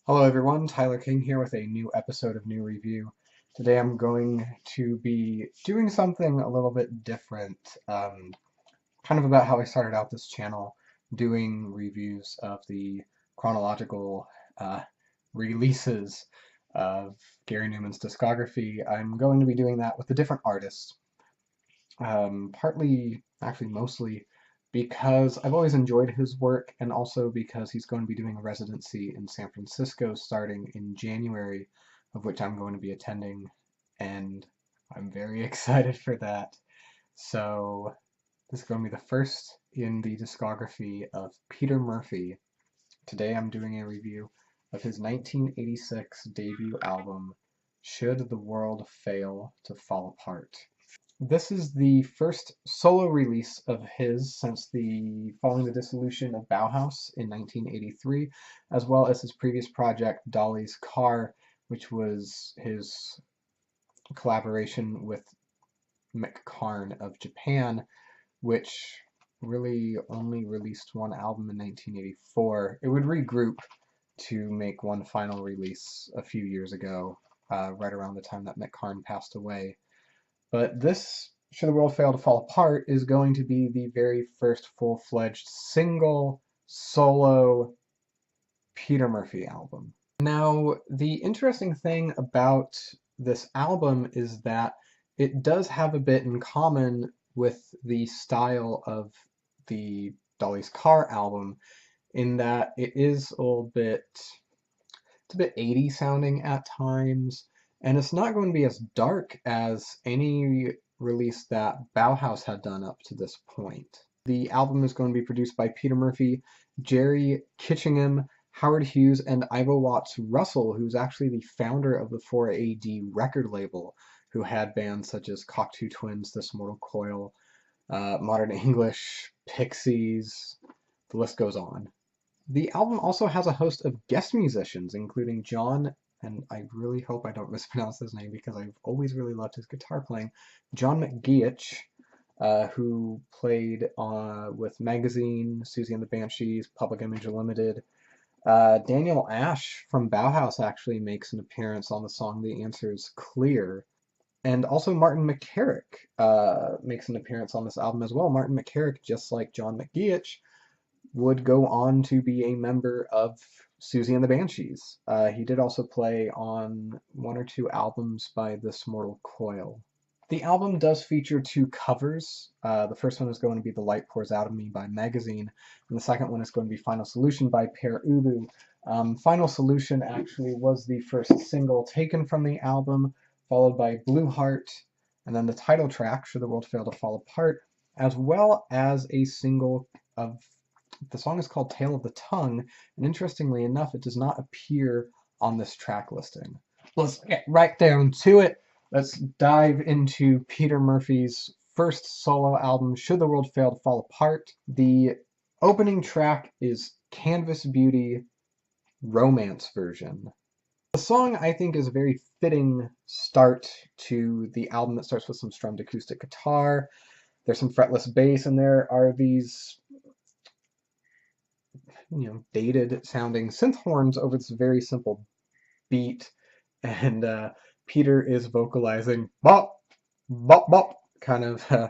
Hello everyone, Tyler King here with a new episode of NuReview. Today I'm going to be doing something a little bit different, kind of about how I started out this channel, doing reviews of the chronological releases of Gary Numan's discography. I'm going to be doing that with a different artist, partly, actually mostly, because I've always enjoyed his work and also because he's going to be doing a residency in San Francisco starting in January, of which I'm going to be attending, and I'm very excited for that. So this is going to be the first in the discography of Peter Murphy. Today I'm doing a review of his 1986 debut album, Should the World Fail to Fall Apart. This is the first solo release of his since following the dissolution of Bauhaus in 1983, as well as his previous project Dolly's Car, which was his collaboration with McCarn of Japan, which really only released one album in 1984. It would regroup to make one final release a few years ago, right around the time that McCarn passed away. But this, Should the World Fail to Fall Apart, is going to be the very first full-fledged single solo Peter Murphy album. Now, the interesting thing about this album is that it does have a bit in common with the style of the Dolly's Car album, in that it is it's a bit 80s sounding at times, and it's not going to be as dark as any release that Bauhaus had done up to this point. The album is going to be produced by Peter Murphy, Jerry Kitchingham, Howard Hughes, and Ivo Watts Russell, who's actually the founder of the 4AD record label, who had bands such as Cocteau Twins, This Mortal Coil, Modern English, Pixies, the list goes on. The album also has a host of guest musicians, including John, and I really hope I don't mispronounce his name because I've always really loved his guitar playing, John McGeoch, who played with Magazine, Susie and the Banshees, Public Image Limited. Daniel Ash from Bauhaus actually makes an appearance on the song The Answer is Clear. And also Martin McCarrick makes an appearance on this album as well. Martin McCarrick, just like John McGeoch, would go on to be a member of Susie and the Banshees. He did also play on one or two albums by This Mortal Coil. The album does feature two covers. The first one is going to be The Light Pours Out of Me by Magazine, and the second one is going to be Final Solution by Pere Ubu. Final Solution actually was the first single taken from the album, followed by Blue Heart, and then the title track, Should the World Fail to Fall Apart, as well as a single of the song is called Tale of the Tongue, and interestingly enough, it does not appear on this track listing. Let's get right down to it. Let's dive into Peter Murphy's first solo album, Should the World Fail to Fall Apart. The opening track is Canvas Beauty Romance version. The song, I think, is a very fitting start to the album that starts with some strummed acoustic guitar. There's some fretless bass, and there are these dated sounding synth horns over this very simple beat, and Peter is vocalizing bop, bop, bop, kind of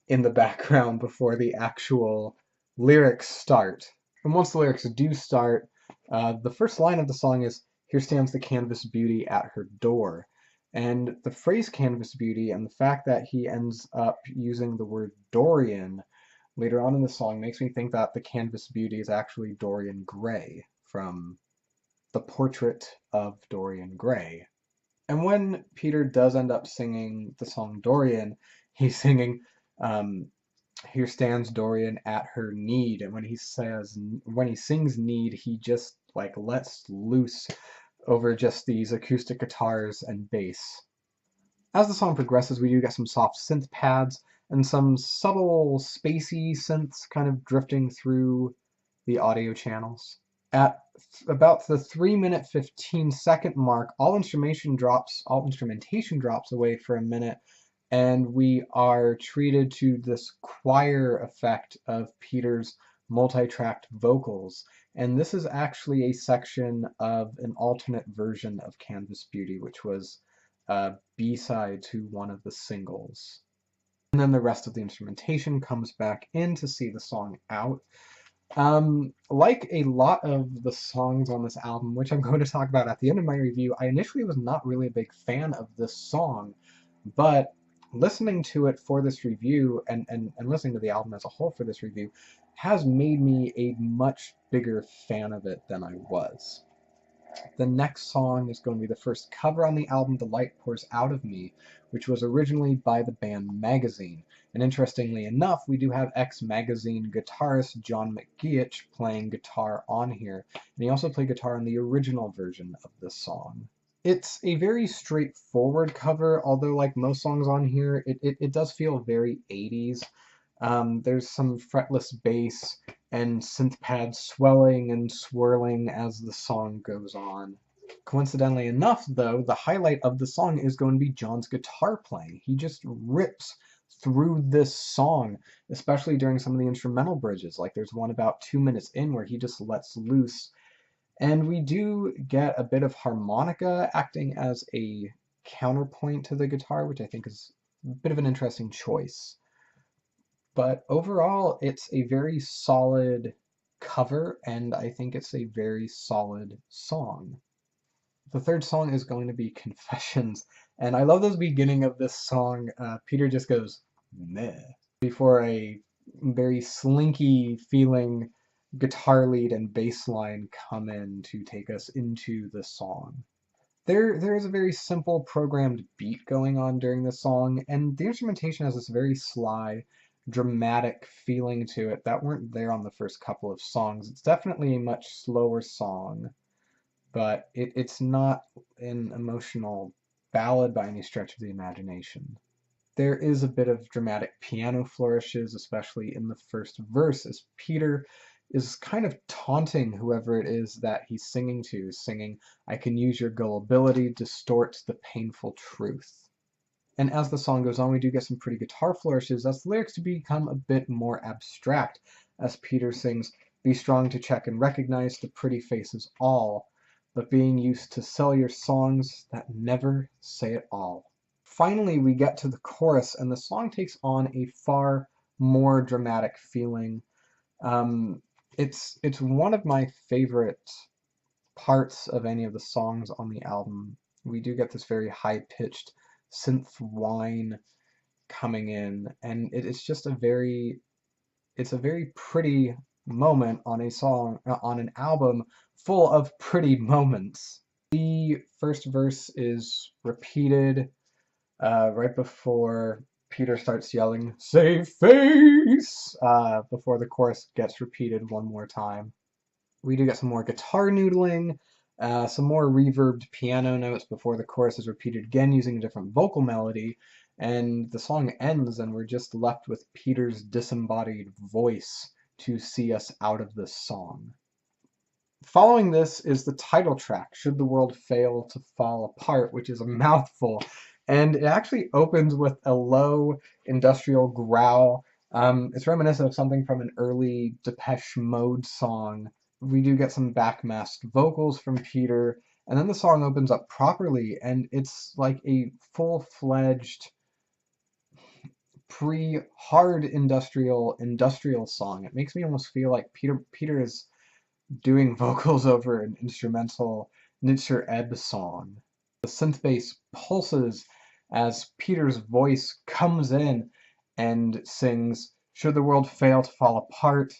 in the background before the actual lyrics start. And once the lyrics do start, the first line of the song is, "Here stands the canvas beauty at her door." And the phrase canvas beauty and the fact that he ends up using the word Dorian later on in the song makes me think that the canvas beauty is actually Dorian Gray from The Portrait of Dorian Gray. And when Peter does end up singing the song Dorian, he's singing, "Here stands Dorian at her need." And when he sings need, he just like lets loose over just these acoustic guitars and bass. As the song progresses, we do get some soft synth pads and some subtle spacey synths kind of drifting through the audio channels. At about the 3-minute 15-second mark, all instrumentation drops away for a minute, and we are treated to this choir effect of Peter's multi-tracked vocals. and this is actually a section of an alternate version of Canvas Beauty, which was a B-side to one of the singles. And then the rest of the instrumentation comes back in to see the song out. Like a lot of the songs on this album, which I'm going to talk about at the end of my review, I initially was not really a big fan of this song, but listening to it for this review and listening to the album as a whole for this review has made me a much bigger fan of it than I was. The next song is going to be the first cover on the album, The Light Pours Out of Me, which was originally by the band Magazine. And interestingly enough, we do have ex-Magazine guitarist John McGeoch playing guitar on here, and he also played guitar on the original version of this song. It's a very straightforward cover, although like most songs on here, it does feel very 80s. There's some fretless bass and synth pads swelling and swirling as the song goes on. Coincidentally enough, though, the highlight of the song is going to be John's guitar playing. He just rips through this song, especially during some of the instrumental bridges. Like there's one about 2 minutes in where he just lets loose. And we do get a bit of harmonica acting as a counterpoint to the guitar, which I think is a bit of an interesting choice. But overall, it's a very solid cover, and I think it's a very solid song. The third song is going to be Confessions, and I love the beginning of this song. Peter just goes, meh, before a very slinky feeling guitar lead and bass line come in to take us into the song. There is a very simple programmed beat going on during the song, and the instrumentation has this very sly, dramatic feeling to it that weren't there on the first couple of songs. It's definitely a much slower song, but it's not an emotional ballad by any stretch of the imagination. There is a bit of dramatic piano flourishes, especially in the first verse, as Peter is kind of taunting whoever it is that he's singing to, singing, "I can use your gullibility, distorts the painful truth." And as the song goes on, we do get some pretty guitar flourishes as the lyrics become a bit more abstract, as Peter sings, "Be strong to check and recognize the pretty faces all, but being used to sell your songs that never say it all." Finally, we get to the chorus, and the song takes on a far more dramatic feeling. It's one of my favorite parts of any of the songs on the album. We do get this very high-pitched synth whine coming in, and it's just it's a very pretty moment on a song, on an album full of pretty moments. The first verse is repeated right before Peter starts yelling, "Save face!" Before the chorus gets repeated one more time. We do get some more guitar noodling, some more reverbed piano notes before the chorus is repeated again using a different vocal melody, and the song ends and we're just left with Peter's disembodied voice to see us out of this song. Following this is the title track, "Should the World Fail to Fall Apart," which is a mouthful, and it actually opens with a low industrial growl. It's reminiscent of something from an early Depeche Mode song. We do get some backmasked vocals from Peter, and then the song opens up properly, and it's like a full-fledged pre-hard industrial song. It makes me almost feel like Peter is doing vocals over an instrumental Nitzer Ebb song. The synth bass pulses as Peter's voice comes in and sings, "Should the world fail to fall apart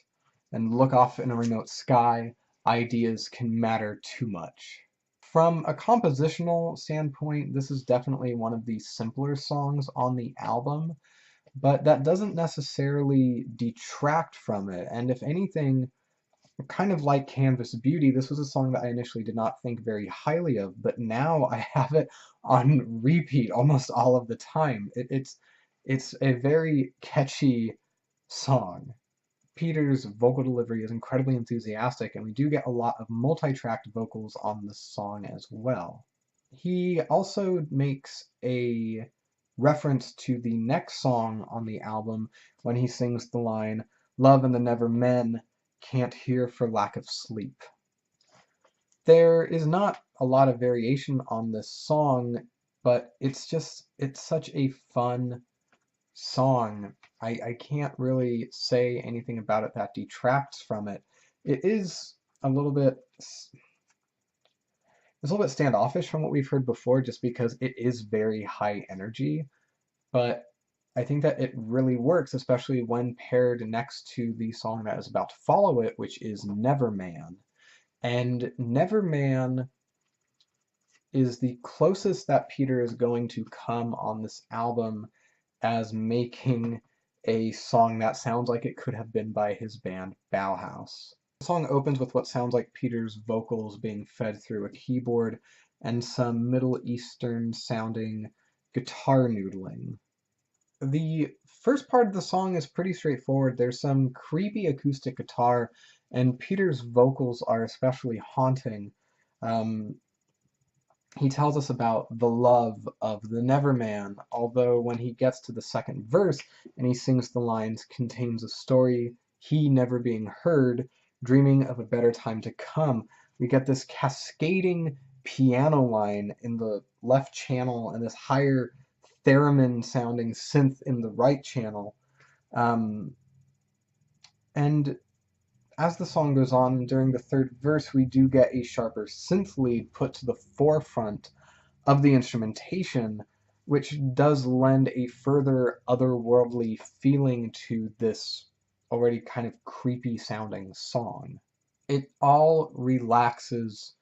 and look off in a remote sky, ideas can matter too much." From a compositional standpoint, this is definitely one of the simpler songs on the album, but that doesn't necessarily detract from it, and if anything, kind of like Canvas Beauty, this was a song that I initially did not think very highly of, but now I have it on repeat almost all of the time. It's a very catchy song. Peter's vocal delivery is incredibly enthusiastic, and we do get a lot of multi-tracked vocals on this song as well. He also makes a reference to the next song on the album when he sings the line, "Love and the Never Men," can't hear for lack of sleep. There is not a lot of variation on this song, but it's such a fun song. I can't really say anything about it that detracts from it. It is a little bit it's a little bit standoffish from what we've heard before just because it is very high energy, but I think that it really works, especially when paired next to the song that is about to follow it, which is Neverman. And Neverman is the closest that Peter is going to come on this album as making a song that sounds like it could have been by his band Bauhaus. The song opens with what sounds like Peter's vocals being fed through a keyboard and some Middle Eastern sounding guitar noodling. The first part of the song is pretty straightforward. There's some creepy acoustic guitar, and Peter's vocals are especially haunting. Um, he tells us about the love of the Neverman, although when he gets to the second verse and he sings the lines, contains a story, he never being heard, dreaming of a better time to come, we get this cascading piano line in the left channel and this higher theremin sounding synth in the right channel. Um, and as the song goes on, during the third verse, we do get a sharper synth lead put to the forefront of the instrumentation, which does lend a further otherworldly feeling to this already kind of creepy sounding song. It all relaxes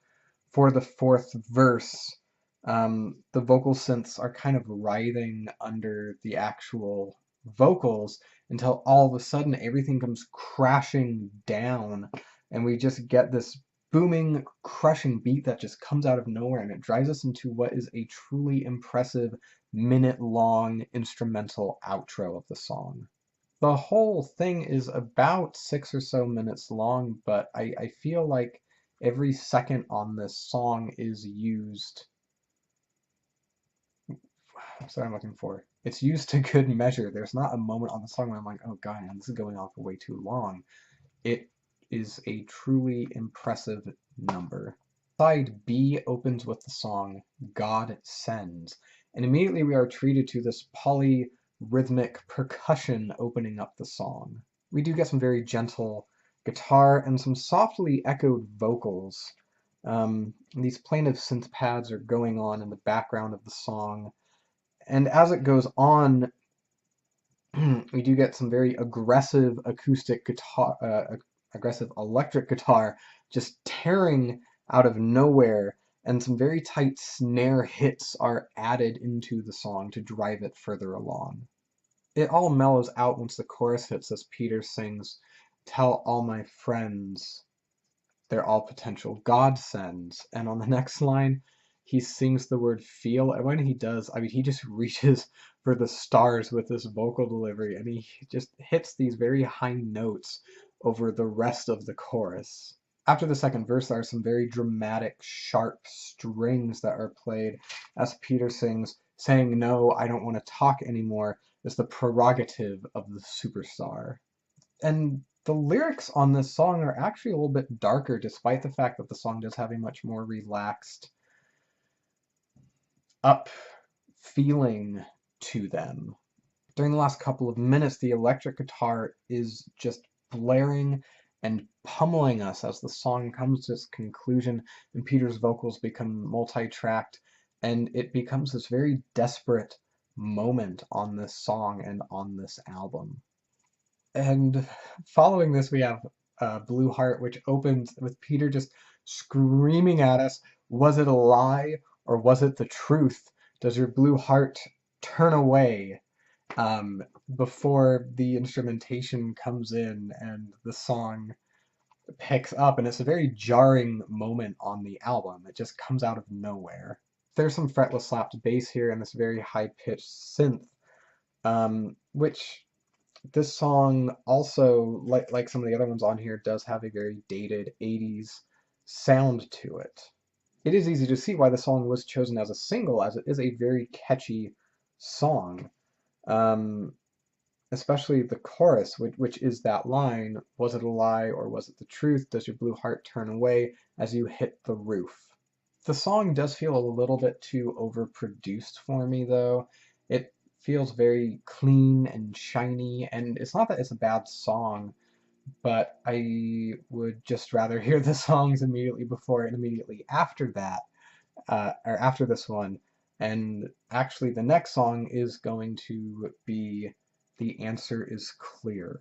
for the fourth verse. The vocal synths are kind of writhing under the actual vocals until all of a sudden everything comes crashing down and we just get this booming, crushing beat that just comes out of nowhere, and it drives us into what is a truly impressive minute-long instrumental outro of the song. The whole thing is about 6 or so minutes long, but I feel like every second on this song is used. That's what I'm looking for. It's used to good measure. There's not a moment on the song where I'm like, oh god, man, this is going on for way too long. It is a truly impressive number. Side B opens with the song God Sends, and immediately we are treated to this polyrhythmic percussion opening up the song. We do get some very gentle guitar and some softly echoed vocals. These plaintive synth pads are going on in the background of the song, and as it goes on, we do get some very aggressive acoustic guitar, aggressive electric guitar just tearing out of nowhere, and some very tight snare hits are added into the song to drive it further along. It all mellows out once the chorus hits as Peter sings, "Tell all my friends they're all potential godsends," and on the next line, he sings the word feel, and when he does, I mean, he just reaches for the stars with this vocal delivery, and he just hits these very high notes over the rest of the chorus. After the second verse, there are some very dramatic, sharp strings that are played as Peter sings, saying, "No, I don't want to talk anymore," is the prerogative of the superstar. And the lyrics on this song are actually a little bit darker, despite the fact that the song does have a much more relaxed, up feeling to them. During the last couple of minutes, the electric guitar is just blaring and pummeling us as the song comes to its conclusion and Peter's vocals become multi-tracked, and it becomes this very desperate moment on this song and on this album. And following this, we have Blue Heart, which opens with Peter just screaming at us, "Was it a lie or was it the truth? Does your blue heart turn away?" Before the instrumentation comes in and the song picks up, and it's a very jarring moment on the album. It just comes out of nowhere. There's some fretless slapped bass here and this very high-pitched synth, which this song also, like some of the other ones on here, does have a very dated 80s sound to it. It is easy to see why the song was chosen as a single, as it is a very catchy song. Um, especially the chorus, which is that line, was it a lie or was it the truth? Does your blue heart turn away as you hit the roof? The song does feel a little bit too overproduced for me, though. It feels very clean and shiny, and it's not that it's a bad song, but I would just rather hear the songs immediately before and immediately after that, or after this one. And actually, the next song is going to be The Answer Is Clear.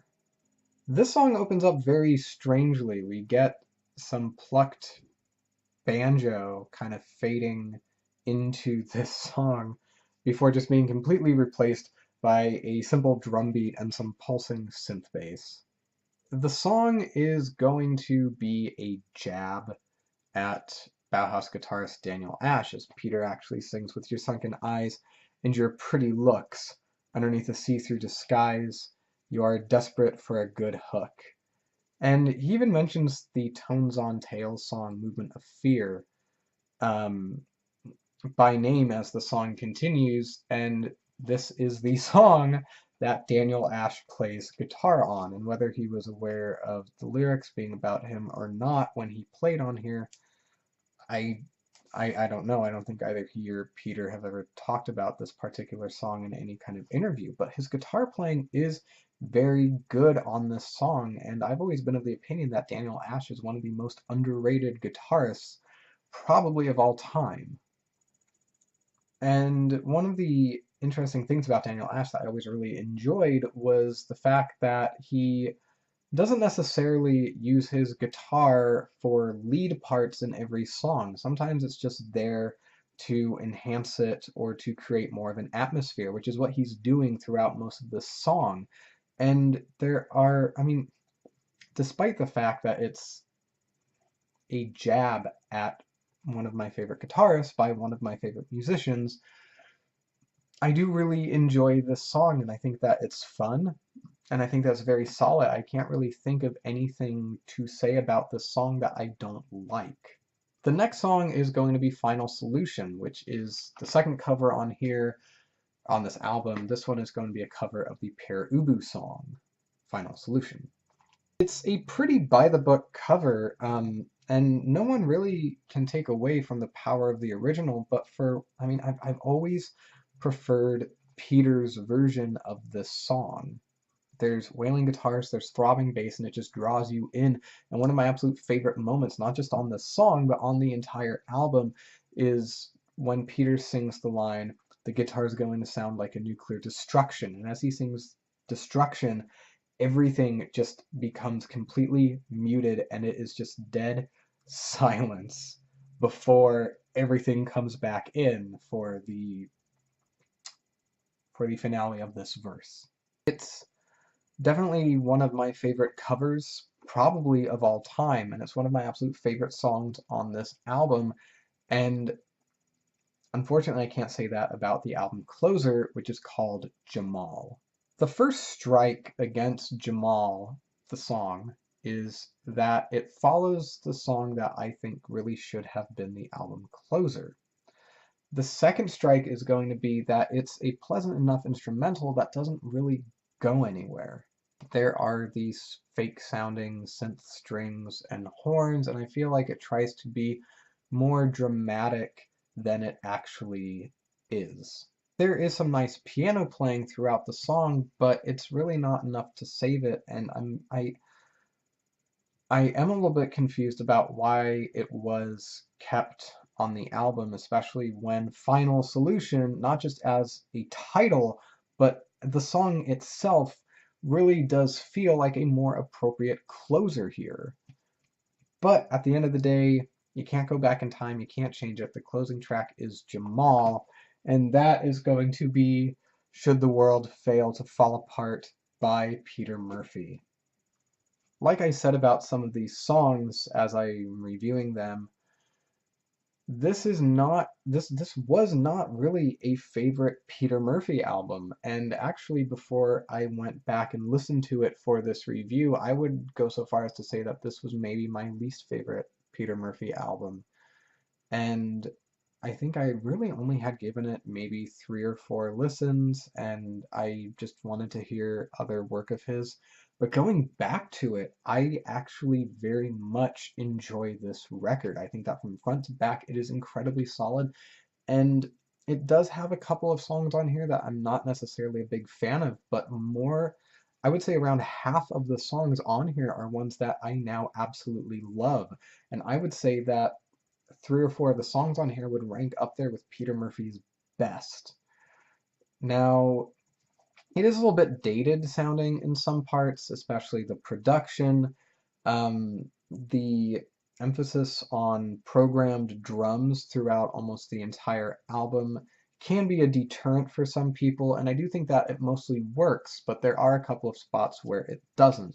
This song opens up very strangely. We get some plucked banjo kind of fading into this song before just being completely replaced by a simple drum beat and some pulsing synth bass. The song is going to be a jab at Bauhaus guitarist Daniel Ash, as Peter actually sings, with your sunken eyes and your pretty looks underneath a see-through disguise, you are desperate for a good hook. And he even mentions the Tones on Tails song Movement of Fear um, by name as the song continues, and this is the song that Daniel Ash plays guitar on. And whether he was aware of the lyrics being about him or not when he played on here, I I don't know. I don't think either he or Peter have ever talked about this particular song in any kind of interview, but his guitar playing is very good on this song, and I've always been of the opinion that Daniel Ash is one of the most underrated guitarists probably of all time. And one of the interesting things about Daniel Ash that I always really enjoyed was the fact that he doesn't necessarily use his guitar for lead parts in every song. Sometimes it's just there to enhance it or to create more of an atmosphere, which is what he's doing throughout most of this song. And there are, I mean, despite the fact that it's a jab at one of my favorite guitarists by one of my favorite musicians, I do really enjoy this song, and I think that it's fun, and I think that's very solid. I can't really think of anything to say about this song that I don't like. The next song is going to be Final Solution, which is the second cover on here on this album. This one is going to be a cover of the Pere Ubu song, Final Solution. It's a pretty by-the-book cover, and no one really can take away from the power of the original, but I mean, I've always preferred Peter's version of this song. There's wailing guitars, there's throbbing bass, and it just draws you in. And one of my absolute favorite moments, not just on this song, but on the entire album, is when Peter sings the line, "The guitar is going to sound like a nuclear destruction." And as he sings destruction, everything just becomes completely muted and it is just dead silence before everything comes back in for the finale of this verse. It's definitely one of my favorite covers, probably of all time, and it's one of my absolute favorite songs on this album, and unfortunately I can't say that about the album closer, which is called Jamal. The first strike against Jemal, the song, is that it follows the song that I think really should have been the album closer. The second strike is going to be that it's a pleasant enough instrumental that doesn't really go anywhere. There are these fake sounding synth strings and horns, and I feel like it tries to be more dramatic than it actually is. There is some nice piano playing throughout the song, but it's really not enough to save it, and I am a little bit confused about why it was kept on the album, especially when Final Solution, not just as a title, but the song itself really does feel like a more appropriate closer here. But at the end of the day, you can't go back in time, you can't change it. The closing track is Jamal, and that is going to be Should the World Fail to Fall Apart by Peter Murphy. Like I said about some of these songs as I'm reviewing them, this was not really a favorite Peter Murphy album, and actually before I went back and listened to it for this review, I would go so far as to say that this was maybe my least favorite Peter Murphy album. And I think I really only had given it maybe 3 or 4 listens, and I just wanted to hear other work of his. But going back to it, I actually very much enjoy this record. I think that from front to back, it is incredibly solid, and it does have a couple of songs on here that I'm not necessarily a big fan of, but more, I would say around half of the songs on here are ones that I now absolutely love. And I would say that 3 or 4 of the songs on here would rank up there with Peter Murphy's best. Now, it is a little bit dated sounding in some parts, especially the production. The emphasis on programmed drums throughout almost the entire album can be a deterrent for some people, and I do think that it mostly works, but there are a couple of spots where it doesn't.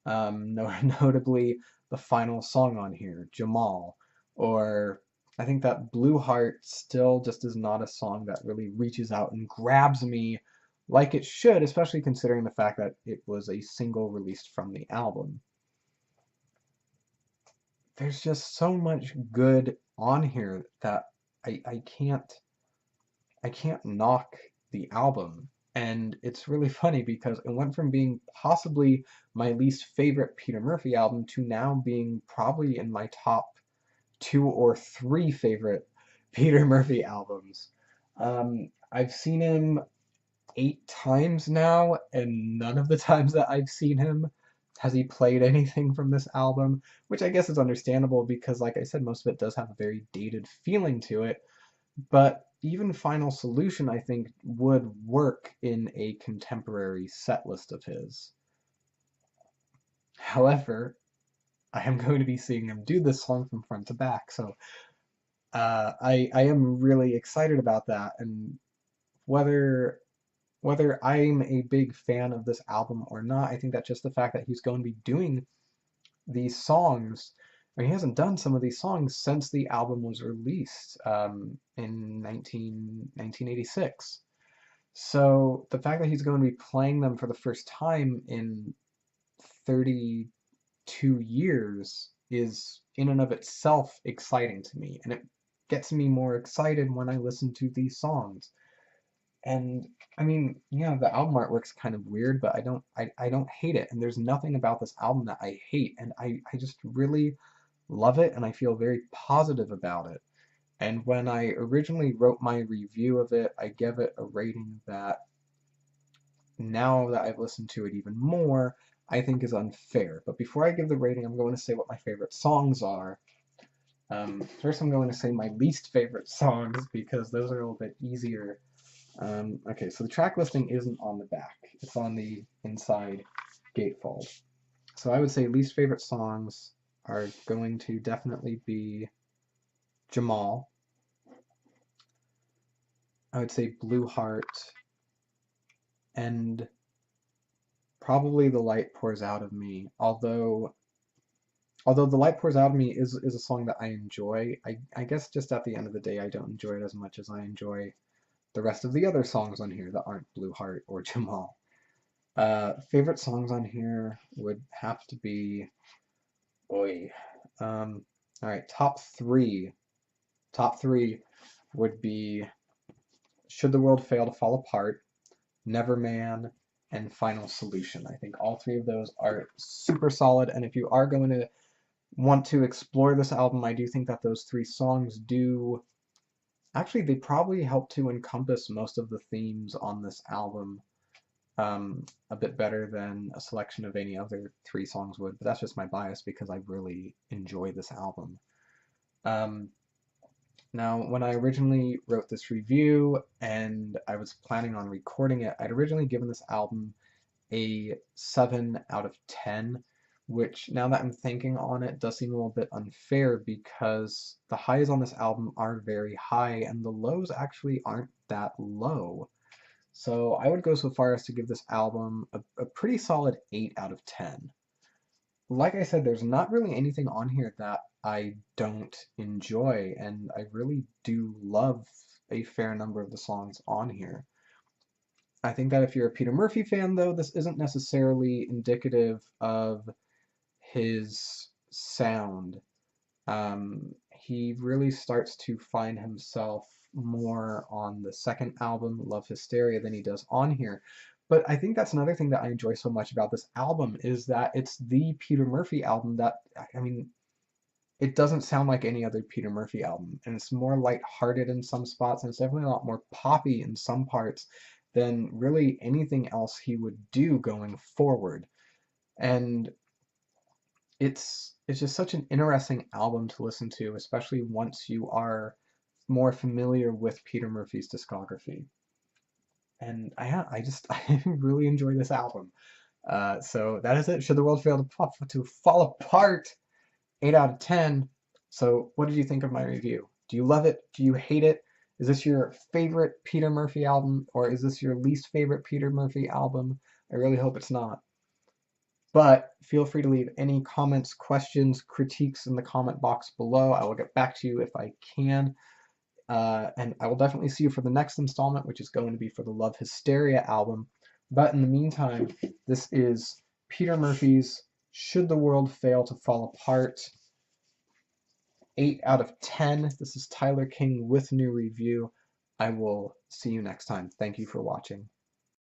Notably, the final song on here, Jamal, or I think that Blue Heart still just is not a song that really reaches out and grabs me like it should, especially considering the fact that it was a single released from the album. There's just so much good on here that I, I can't I can't knock the album. And it's really funny because it went from being possibly my least favorite Peter Murphy album to now being probably in my top 2 or 3 favorite Peter Murphy albums. I've seen him 8 times now, and none of the times that I've seen him has he played anything from this album, which I guess is understandable because, like I said, most of it does have a very dated feeling to it. But even Final Solution, I think, would work in a contemporary set list of his. However, I am going to be seeing him do this song from front to back, so I am really excited about that. And whether I'm a big fan of this album or not, I think that just the fact that he's going to be doing these songs, I mean, he hasn't done some of these songs since the album was released in 1986. So the fact that he's going to be playing them for the first time in 32 years is in and of itself exciting to me, and it gets me more excited when I listen to these songs. And I mean, yeah, the album artwork's kind of weird, but I don't hate it. And there's nothing about this album that I hate. And I just really love it, and I feel very positive about it. And when I originally wrote my review of it, I gave it a rating that now that I've listened to it even more, I think is unfair. But before I give the rating, I'm going to say what my favorite songs are. First, I'm going to say my least favorite songs because those are a little bit easier. Okay, so the track listing isn't on the back. It's on the inside gatefold. So I would say least favorite songs are going to definitely be Jamal. I would say Blue Heart, and probably The Light Pours Out of Me. Although The Light Pours Out of Me is a song that I enjoy, I guess just at the end of the day I don't enjoy it as much as I enjoy the rest of the other songs on here that aren't Blue Heart or Jamal. Favorite songs on here would have to be, boy, all right, top three. Top three would be Should the World Fail to Fall Apart, Neverman, and Final Solution. I think all 3 of those are super solid, and if you are going to want to explore this album, I do think that those 3 songs do. Actually, they probably help to encompass most of the themes on this album a bit better than a selection of any other 3 songs would, but that's just my bias because I really enjoy this album. Now, when I originally wrote this review and I was planning on recording it, I'd originally given this album a 7 out of 10, which now that I'm thinking on it does seem a little bit unfair because the highs on this album are very high and the lows actually aren't that low. So I would go so far as to give this album a pretty solid 8 out of 10. Like I said, there's not really anything on here that I don't enjoy, and I really do love a fair number of the songs on here. I think that if you're a Peter Murphy fan, though, this isn't necessarily indicative of his sound. he really starts to find himself more on the second album, Love Hysteria, than he does on here. But I think that's another thing that I enjoy so much about this album is that it's the Peter Murphy album that, I mean, it doesn't sound like any other Peter Murphy album, and it's more lighthearted in some spots, and it's definitely a lot more poppy in some parts than really anything else he would do going forward. And it's just such an interesting album to listen to, especially once you are more familiar with Peter Murphy's discography. And I just I really enjoy this album. So that is it. Should the world fail to fall apart? 8 out of 10. So what did you think of my review? Do you love it? Do you hate it? Is this your favorite Peter Murphy album, or is this your least favorite Peter Murphy album? I really hope it's not. But feel free to leave any comments, questions, critiques in the comment box below. I will get back to you if I can. And I will definitely see you for the next installment, which is going to be for the Love Hysteria album. But in the meantime, this is Peter Murphy's Should the World Fail to Fall Apart, 8 out of 10. This is Tyler King with NuReview. I will see you next time. Thank you for watching.